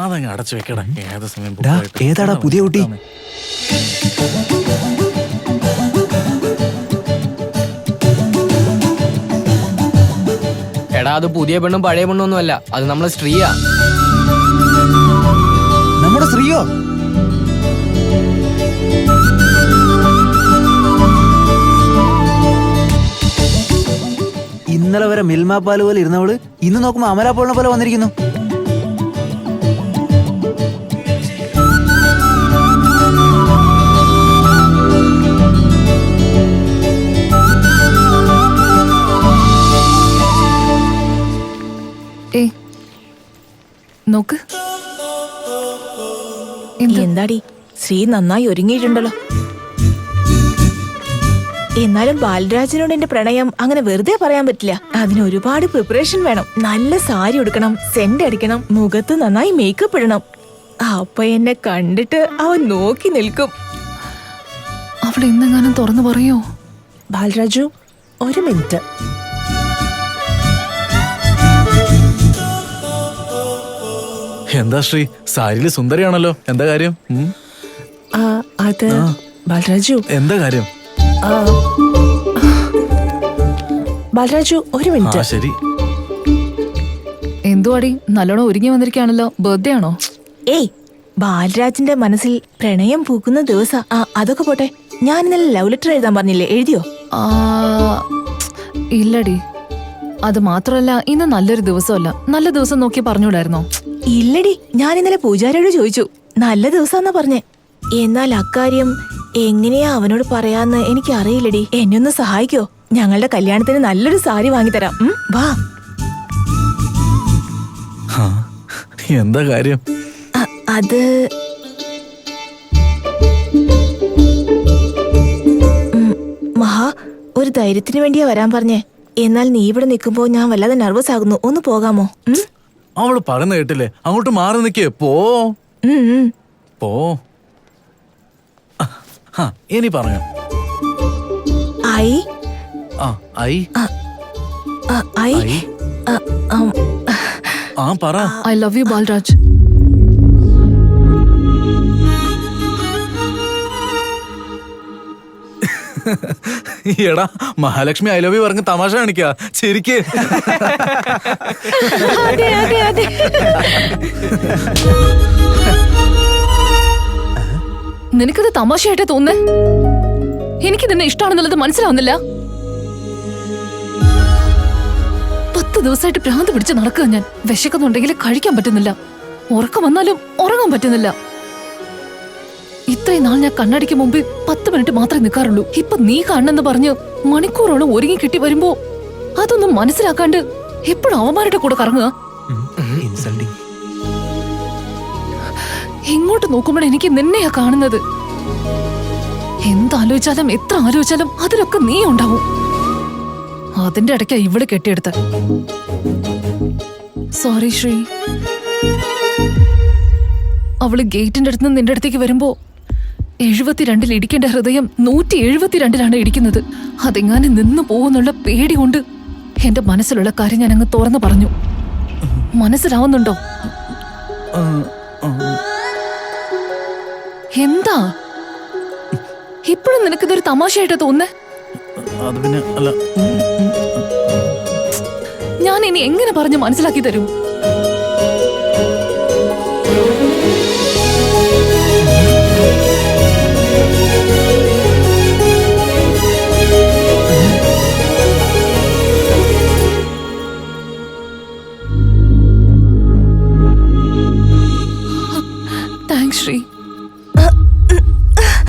അതങ്ങ് അടച്ചു വെക്കടാ. ഏത് സമയം ഡാ, ഏതാടാ പുതിയ കുട്ടി? എടാ, അത് പുതിയ പെണ്ണും പഴയ പെണ്ണും ഒന്നുമല്ല, അത് നമ്മളെ സ്ത്രീയാ. നമ്മുടെ സ്ത്രീയോ? ഇന്നലെ വരെ മിൽമാപ്പാല് പോലെ ഇരുന്നവള് ഇന്ന് നോക്കുമ്പോ അമലാപ്പോളിനെ പോലെ വന്നിരിക്കുന്നു. നോക്ക്. എന്താടി ശ്രീ നന്നായി ഒരുങ്ങിയിട്ടുണ്ടല്ലോ. എന്നാലും ബാലരാജിനോട് എന്റെ പ്രണയം അങ്ങനെ വെറുതെ പറയാൻ പറ്റില്ല. അതിന് ഒരുപാട് പ്രിപ്പറേഷൻ വേണം. നല്ല സാരി ഉടുക്കണം, സെന്റ് അടിക്കണം, മുഖത്ത് നന്നായി മേക്കപ്പ് ഇടണം. അപ്പൊ എന്നെ കണ്ടിട്ട് അവൻ നോക്കി നിൽക്കും. അവൾ ഇന്നെങ്ങാനും തുറന്നു പറയോ? ബാലരാജു, ഒരു മിനിറ്റ്. എന്താ ശ്രീ, സാരിയില് സുന്ദരിയാണല്ലോ, എന്താ കാര്യം? അത് ബാലരാജു, എന്താ കാര്യം? ബാലരാജു, ഒരു മിനിറ്റ്. ശരി. എന്തുവാടി, നല്ലോണം ഒരുങ്ങി വന്നിരിക്കുകയാണല്ലോ. ബർത്ത്ഡേ ആണോ? ഏയ്, ബാലരാജിന്റെ മനസ്സിൽ പ്രണയം പൂക്കുന്ന ദിവസം. അതൊക്കെ പോട്ടെ, ഞാൻ ഇന്നലെ ലവ് ലെറ്റർ എഴുതാൻ പറഞ്ഞില്ലേ, എഴുതിയോ? ഇല്ലടി. അത് മാത്രമല്ല, ഇന്ന് നല്ലൊരു ദിവസമല്ല. നല്ല ദിവസം നോക്കി പറഞ്ഞൂടായിരുന്നോ? ഇല്ലടി, ഞാൻ ഇന്നലെ പൂജാരിയോട് ചോദിച്ചു, നല്ല ദിവസാന്നാ പറഞ്ഞേ. എന്നാൽ അക്കാര്യം എങ്ങനെയാ അവനോട് പറയാന്ന് എനിക്ക് അറിയില്ലടി. എന്നെ ഒന്ന് സഹായിക്കോ? ഞങ്ങളുടെ കല്യാണത്തിന് നല്ലൊരു സാരി വാങ്ങിത്തരാം. വാ. എന്താ കാര്യം? അത് മഹാ, ഒരു ധൈര്യത്തിന് വേണ്ടിയാ വരാൻ പറഞ്ഞേ. എന്നാൽ നീ ഇവിടെ നിൽക്കുമ്പോ ഞാൻ വല്ലാതെ നെർവസ് ആകുന്നു. ഒന്ന് പോകാമോ? അവള് പറയുന്ന കേട്ടില്ലേ, അങ്ങോട്ട് മാറി നിക്കേ. പോ പോ. ഇനി പറഞ്ഞു. ഐ ഐ ഐ പറ. I love you Balaraj. എടാ, മഹാലക്ഷ്മി ഐ ലവ് യു പറഞ്ഞ് തമാശ കാണിക്കാ. ശരിക്ക് നിനക്കത് തമാശയായിട്ടേ തോന്നേ? എനിക്ക് നിന്നെ ഇഷ്ടമാണെന്നുള്ളത് മനസ്സിലാവുന്നില്ല. 10 ദിവസമായിട്ട് ഭ്രാന്ത് പിടിച്ച് നടക്കുക ഞാൻ. വിശക്കുന്നുണ്ടെങ്കിൽ കഴിക്കാൻ പറ്റുന്നില്ല, ഉറക്കം വന്നാലും ഉറങ്ങാൻ പറ്റുന്നില്ല. ഇത്രയും നാൾ ഞാൻ കണ്ണടിക്ക് മുമ്പ് 10 മിനിറ്റ് മാത്രമേ നിൽക്കാറുള്ളൂ. ഇപ്പൊ നീ കാണണെന്ന് പറഞ്ഞ് മണിക്കൂറോളം ഒരുങ്ങി കിട്ടി വരുമ്പോ അതൊന്നും മനസ്സിലാക്കാണ്ട് എപ്പോഴും അവന്മാരുടെ കൂടെ കറങ്ങുക. എങ്ങോട്ട് നോക്കുമ്പോൾ എനിക്ക് നിന്നെയാ കാണുന്നത്. എന്താലോചിച്ചാലും എത്ര ആലോചിച്ചാലും അതിലൊക്കെ നീ ഉണ്ടാവും. അതിന്റെ ഇടയ്ക്കാ ഇവിടെ കെട്ടിയെടുത്ത. സോറി ശ്രീ. അവള് ഗേറ്റിന്റെ അടുത്ത് നിന്റെ അടുത്തേക്ക് വരുമ്പോ 72 ഇടിക്കേണ്ട ഹൃദയം 172 ഇടിക്കുന്നത്. അതെങ്ങാനും നിന്ന് പോകുന്നുള്ള പേടി കൊണ്ട് എന്റെ മനസ്സിലുള്ള കാര്യം ഞാൻ അങ്ങ് തുറന്നു പറഞ്ഞു. മനസ്സിലാവുന്നുണ്ടോ? എന്താ ഇപ്പോഴും നിനക്കിതൊരു തമാശയായിട്ടാ തോന്നേ? ഞാൻ ഇനി എങ്ങനെ പറഞ്ഞ് മനസ്സിലാക്കി തരും? താങ്ക്സ് ശ്രീ.